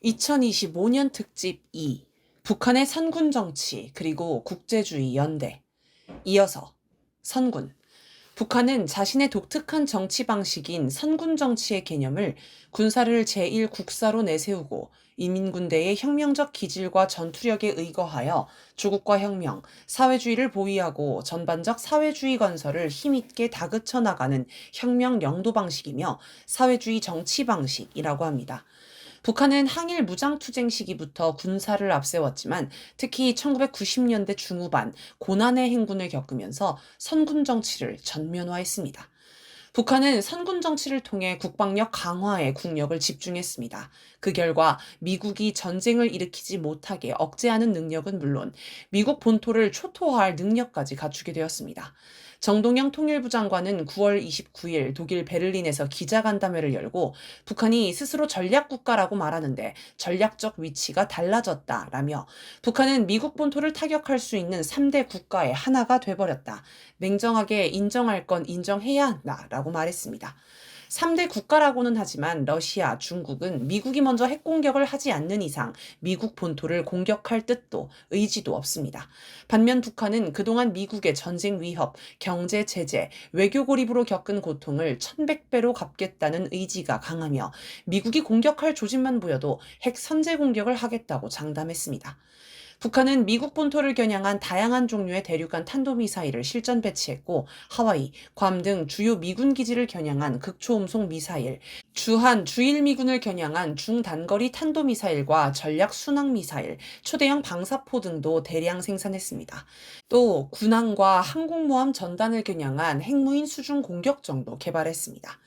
2025년 특집 2 북한의 선군 정치 그리고 국제주의 연대. 이어서 선군. 북한은 자신의 독특한 정치 방식인 선군 정치의 개념을 군사를 제1국사로 내세우고 인민군대의 혁명적 기질과 전투력에 의거하여 조국과 혁명, 사회주의를 보위하고 전반적 사회주의 건설을 힘있게 다그쳐 나가는 혁명 영도 방식이며 사회주의 정치 방식이라고 합니다. 북한은 항일 무장투쟁 시기부터 군사를 앞세웠지만 특히 1990년대 중후반 고난의 행군을 겪으면서 선군 정치를 전면화했습니다. 북한은 선군 정치를 통해 국방력 강화에 국력을 집중했습니다. 그 결과 미국이 전쟁을 일으키지 못하게 억제하는 능력은 물론 미국 본토를 초토화할 능력까지 갖추게 되었습니다. 정동영 통일부 장관은 9월 29일 독일 베를린에서 기자간담회를 열고 북한이 스스로 전략국가라고 말하는데 전략적 위치가 달라졌다라며 북한은 미국 본토를 타격할 수 있는 3대 국가의 하나가 돼버렸다. 냉정하게 인정할 건 인정해야 한다라고 말했습니다. 3대 국가라고는 하지만 러시아, 중국은 미국이 먼저 핵공격을 하지 않는 이상 미국 본토를 공격할 뜻도 의지도 없습니다. 반면 북한은 그동안 미국의 전쟁 위협, 경제 제재, 외교 고립으로 겪은 고통을 1100배로 갚겠다는 의지가 강하며 미국이 공격할 조짐만 보여도 핵 선제 공격을 하겠다고 장담했습니다. 북한은 미국 본토를 겨냥한 다양한 종류의 대륙간 탄도미사일을 실전 배치했고 하와이, 괌 등 주요 미군 기지를 겨냥한 극초음속 미사일, 주한, 주일 미군을 겨냥한 중단거리 탄도미사일과 전략 순항미사일, 초대형 방사포 등도 대량 생산했습니다. 또 군함과 항공모함 전단을 겨냥한 핵무인 수중 공격정도 개발했습니다.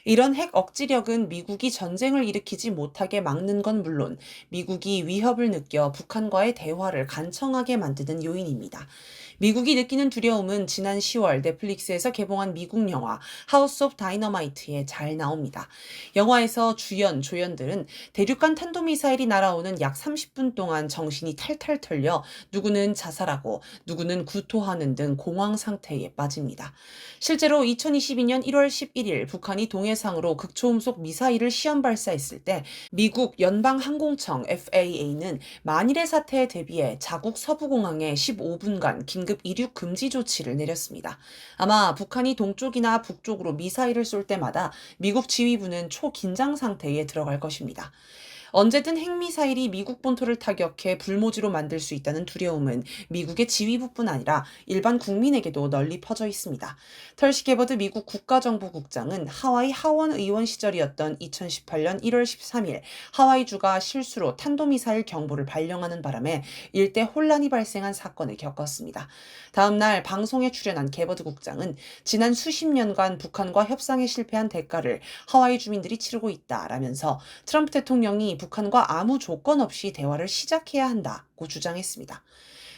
이런 핵 억지력은 미국이 전쟁을 일으키지 못하게 막는 건 물론 미국이 위협을 느껴 북한과의 대화를 간청하게 만드는 요인입니다. 미국이 느끼는 두려움은 지난 10월 넷플릭스에서 개봉한 미국 영화 하우스 오브 다이너마이트에 잘 나옵니다. 영화에서 주연, 조연들은 대륙간 탄도미사일이 날아오는 약 30분 동안 정신이 탈탈 털려 누구는 자살하고 누구는 구토하는 등 공황 상태에 빠집니다. 실제로 2022년 1월 11일 북한이 동해상으로 극초음속 미사일을 시험 발사했을 때 미국 연방항공청 FAA는 만일의 사태에 대비해 자국 서부공항에 15분간 긴급 이륙 금지 조치를 내렸습니다. 아마 북한이 동쪽이나 북쪽으로 미사일을 쏠 때마다 미국 지휘부는 초긴장 상태에 들어갈 것입니다. 언제든 핵미사일이 미국 본토를 타격해 불모지로 만들 수 있다는 두려움은 미국의 지휘부뿐 아니라 일반 국민에게도 널리 퍼져 있습니다. 털시 게버드 미국 국가정보국장은 하와이 하원 의원 시절이었던 2018년 1월 13일 하와이주가 실수로 탄도미사일 경보를 발령하는 바람에 일대 혼란이 발생한 사건을 겪었습니다. 다음 날 방송에 출연한 게버드 국장은 지난 수십 년간 북한과 협상에 실패한 대가를 하와이 주민들이 치르고 있다라면서 트럼프 대통령이 북한과 아무 조건 없이 대화를 시작해야 한다고 주장했습니다.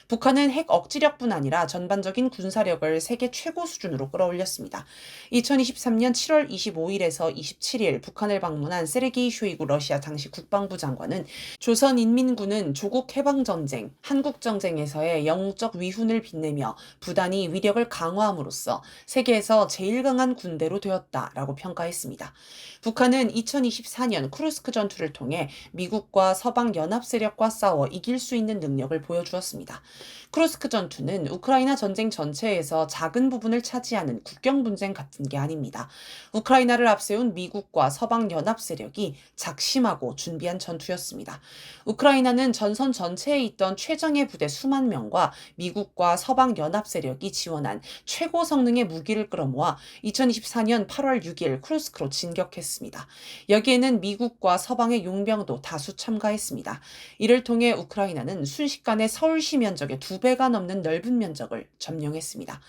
북한은 핵 억지력뿐 아니라 전반적인 군사력을 세계 최고 수준으로 끌어올렸습니다. 2023년 7월 25일에서 27일 북한을 방문한 세르게이 쇼이구 러시아 당시 국방부 장관은 조선인민군은 조국 해방전쟁, 한국전쟁에서의 영웅적 위훈을 빛내며 부단히 위력을 강화함으로써 세계에서 제일 강한 군대로 되었다라고 평가했습니다. 북한은 2024년 쿠르스크 전투를 통해 미국과 서방 연합 세력과 싸워 이길 수 있는 능력을 보여주었습니다. 쿠르스크 전투는 우크라이나 전쟁 전체에서 작은 부분을 차지하는 국경 분쟁 같은 게 아닙니다. 우크라이나를 앞세운 미국과 서방 연합 세력이 작심하고 준비한 전투였습니다. 우크라이나는 전선 전체에 있던 최정예 부대 수만 명과 미국과 서방 연합 세력이 지원한 최고 성능의 무기를 끌어모아 2024년 8월 6일 쿠르스크로 진격했습니다. 여기에는 미국과 서방의 용병도 다수 참가했습니다. 이를 통해 우크라이나는 순식간에 서울시 면적의 2배가 넘는 넓은 면적을 점령했습니다.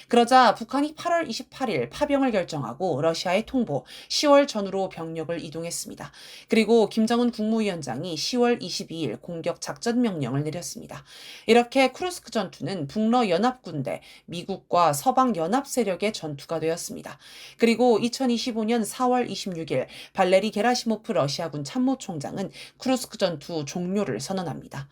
그러자 북한이 8월 28일 파병을 결정하고 러시아에 통보, 10월 전후로 병력을 이동했습니다. 그리고 김정은 국무위원장이 10월 22일 공격 작전 명령을 내렸습니다. 이렇게 쿠르스크 전투는 북러 연합군대, 미국과 서방 연합 세력의 전투가 되었습니다. 그리고 2025년 4월 26일 발레리 게라시모프 러시아군 참모총장은 쿠르스크 전투 종료를 선언합니다.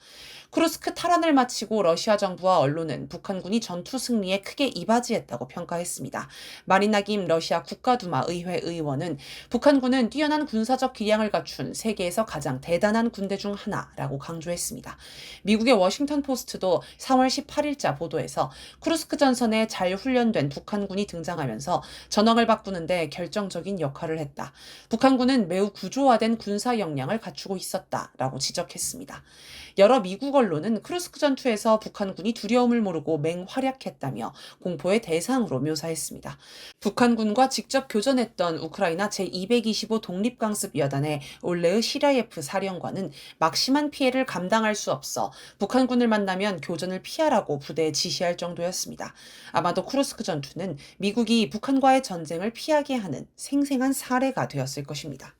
쿠르스크 탈환을 마치고 그리고 러시아 정부와 언론은 북한군이 전투 승리에 크게 이바지했다고 평가했습니다. 마리나 김 러시아 국가두마 의회 의원은 북한군은 뛰어난 군사적 기량을 갖춘 세계에서 가장 대단한 군대 중 하나라고 강조했습니다. 미국의 워싱턴 포스트도 3월 18일자 보도에서 쿠르스크 전선에 잘 훈련된 북한군이 등장하면서 전황을 바꾸는데 결정적인 역할을 했다. 북한군은 매우 구조화된 군사 역량을 갖추고 있었다라고 지적했습니다. 여러 미국 언론은 쿠르스크 전투에서 북한군이 두려움을 모르고 맹활약했다며 공포의 대상으로 묘사했습니다. 북한군과 직접 교전했던 우크라이나 제225 독립강습여단의 올레흐 시라예프 사령관은 막심한 피해를 감당할 수 없어 북한군을 만나면 교전을 피하라고 부대에 지시할 정도였습니다. 아마도 쿠르스크 전투는 미국이 북한과의 전쟁을 피하게 하는 생생한 사례가 되었을 것입니다.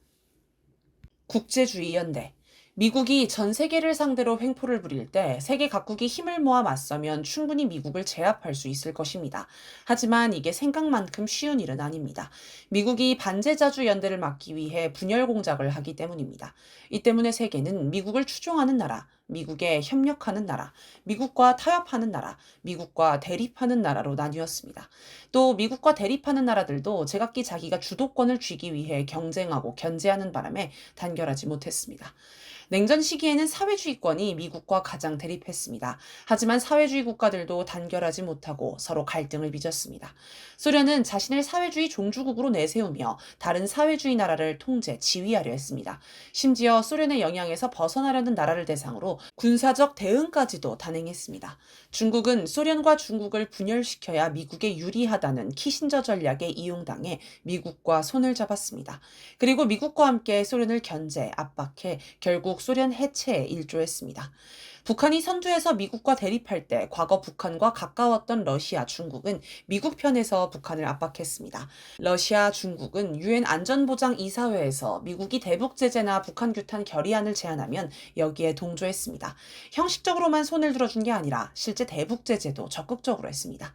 국제주의 연대 미국이 전 세계를 상대로 횡포를 부릴 때 세계 각국이 힘을 모아 맞서면 충분히 미국을 제압할 수 있을 것입니다. 하지만 이게 생각만큼 쉬운 일은 아닙니다. 미국이 반제자주 연대를 막기 위해 분열 공작을 하기 때문입니다. 이 때문에 세계는 미국을 추종하는 나라, 미국에 협력하는 나라, 미국과 타협하는 나라, 미국과 대립하는 나라로 나뉘었습니다. 또 미국과 대립하는 나라들도 제각기 자기가 주도권을 쥐기 위해 경쟁하고 견제하는 바람에 단결하지 못했습니다. 냉전 시기에는 사회주의권이 미국과 가장 대립했습니다. 하지만 사회주의 국가들도 단결하지 못하고 서로 갈등을 빚었습니다. 소련은 자신을 사회주의 종주국으로 내세우며 다른 사회주의 나라를 통제, 지휘하려 했습니다. 심지어 소련의 영향에서 벗어나려는 나라를 대상으로 군사적 대응까지도 단행했습니다. 중국은 소련과 중국을 분열시켜야 미국에 유리하다는 키신저 전략에 이용당해 미국과 손을 잡았습니다. 그리고 미국과 함께 소련을 견제, 압박해 결국 소련 해체에 일조했습니다. 북한이 선두에서 미국과 대립할 때 과거 북한과 가까웠던 러시아, 중국은 미국 편에서 북한을 압박했습니다. 러시아, 중국은 유엔 안전보장이사회에서 미국이 대북 제재나 북한 규탄 결의안을 제안하면 여기에 동조했습니다. 형식적으로만 손을 들어준 게 아니라 실제 대북 제재도 적극적으로 했습니다.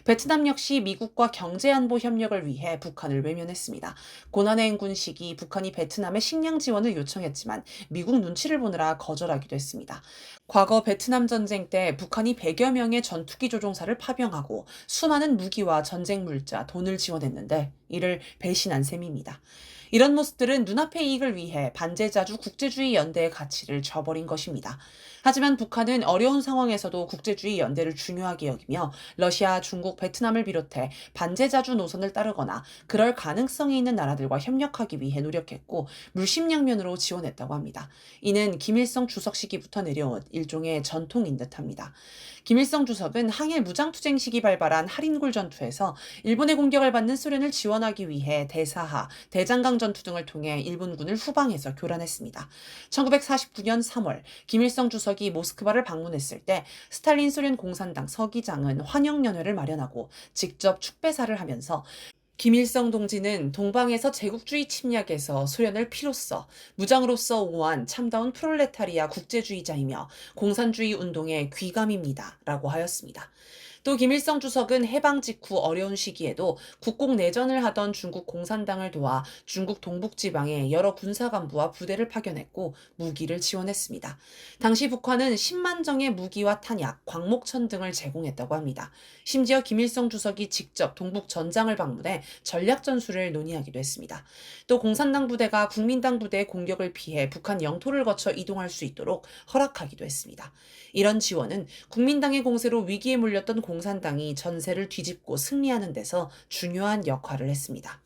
베트남 역시 미국과 경제안보 협력을 위해 북한을 외면했습니다. 고난의 행군 시기 북한이 베트남에 식량 지원을 요청했지만 미국 눈치를 보느라 거절하기도 했습니다. 과거 베트남 전쟁 때 북한이 100여 명의 전투기 조종사를 파병하고 수많은 무기와 전쟁 물자, 돈을 지원했는데 이를 배신한 셈입니다. 이런 모습들은 눈앞의 이익을 위해 반제자주 국제주의 연대의 가치를 저버린 것입니다. 하지만 북한은 어려운 상황에서도 국제주의 연대를 중요하게 여기며 러시아, 중국, 베트남을 비롯해 반제자주 노선을 따르거나 그럴 가능성이 있는 나라들과 협력하기 위해 노력했고 물심양면으로 지원했다고 합니다. 이는 김일성 주석 시기부터 내려온 일종의 전통인 듯합니다. 김일성 주석은 항일 무장투쟁 시기 발발한 할인굴 전투에서 일본의 공격을 받는 소련을 지원하기 위해 대사하, 대장강 전투 등을 통해 일본군을 후방에서 교란했습니다. 1949년 3월 김일성 주석이 모스크바를 방문했을 때 스탈린 소련 공산당 서기장은 환영연회를 마련하고 직접 축배사를 하면서 김일성 동지는 동방에서 제국주의 침략에서 소련을 피로써 무장으로서 옹호한 참다운 프롤레타리아 국제주의자이며 공산주의 운동의 귀감입니다. 라고 하였습니다. 또 김일성 주석은 해방 직후 어려운 시기에도 국공내전을 하던 중국 공산당을 도와 중국 동북지방에 여러 군사간부와 부대를 파견했고 무기를 지원했습니다. 당시 북한은 10만 정의 무기와 탄약, 광목천 등을 제공했다고 합니다. 심지어 김일성 주석이 직접 동북 전장을 방문해 전략 전술을 논의하기도 했습니다. 또 공산당 부대가 국민당 부대의 공격을 피해 북한 영토를 거쳐 이동할 수 있도록 허락하기도 했습니다. 이런 지원은 국민당의 공세로 위기에 몰렸던 공산당이 전세를 뒤집고 승리하는 데서 중요한 역할을 했습니다.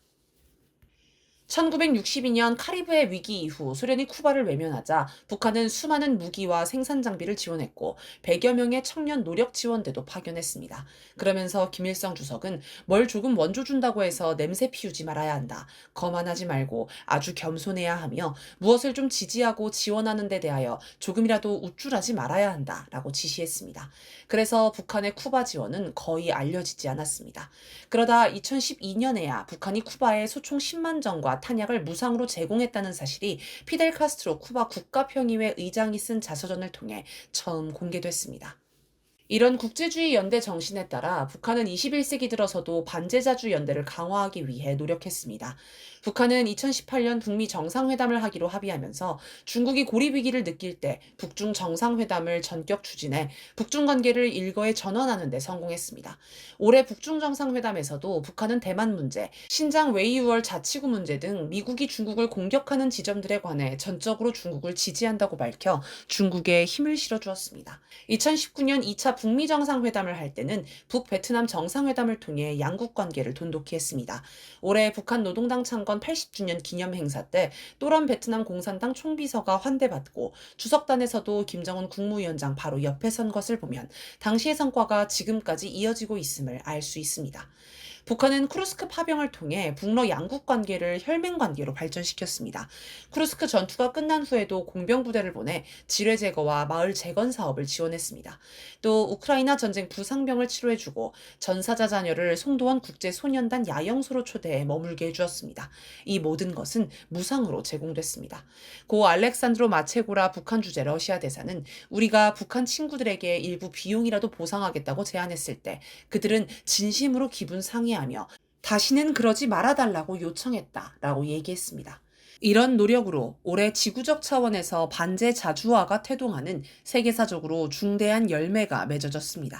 1962년 카리브해 위기 이후 소련이 쿠바를 외면하자 북한은 수많은 무기와 생산 장비를 지원했고 100여 명의 청년 노력 지원대도 파견했습니다. 그러면서 김일성 주석은 뭘 조금 원조 준다고 해서 냄새 피우지 말아야 한다. 거만하지 말고 아주 겸손해야 하며 무엇을 좀 지지하고 지원하는 데 대하여 조금이라도 우쭐하지 말아야 한다. 라고 지시했습니다. 그래서 북한의 쿠바 지원은 거의 알려지지 않았습니다. 그러다 2012년에야 북한이 쿠바에 소총 10만 정과 탄약을 무상으로 제공했다는 사실이 피델 카스트로 쿠바 국가평의회 의장이 쓴 자서전을 통해 처음 공개됐습니다. 이런 국제주의 연대 정신에 따라 북한은 21세기 들어서도 반제자주 연대를 강화하기 위해 노력했습니다. 북한은 2018년 북미 정상회담을 하기로 합의하면서 중국이 고립 위기를 느낄 때 북중 정상회담을 전격 추진해 북중 관계를 일거에 전환하는 데 성공했습니다. 올해 북중 정상회담에서도 북한은 대만 문제, 신장 웨이유얼 자치구 문제 등 미국이 중국을 공격하는 지점들에 관해 전적으로 중국을 지지한다고 밝혀 중국에 힘을 실어주었습니다. 2019년 2차 북미 정상회담을 할 때는 북베트남 정상회담을 통해 양국 관계를 돈독히 했습니다. 올해 북한 노동당 창건 80주년 기념 행사 때 또런 베트남 공산당 총비서가 환대받고 주석단에서도 김정은 국무위원장 바로 옆에 선 것을 보면 당시의 성과가 지금까지 이어지고 있음을 알 수 있습니다. 북한은 쿠르스크 파병을 통해 북러 양국 관계를 혈맹 관계로 발전시켰습니다. 쿠르스크 전투가 끝난 후에도 공병부대를 보내 지뢰 제거와 마을 재건 사업을 지원했습니다. 또 우크라이나 전쟁 부상병을 치료해주고 전사자 자녀를 송도원 국제소년단 야영소로 초대해 머물게 해주었습니다. 이 모든 것은 무상으로 제공됐습니다. 고 알렉산드로 마체고라 북한 주재 러시아 대사는 우리가 북한 친구들에게 일부 비용이라도 보상하겠다고 제안했을 때 그들은 진심으로 기분 상해하며 다시는 그러지 말아달라고 요청했다라고 얘기했습니다. 이런 노력으로 올해 지구적 차원에서 반제 자주화가 태동하는 세계사적으로 중대한 열매가 맺어졌습니다.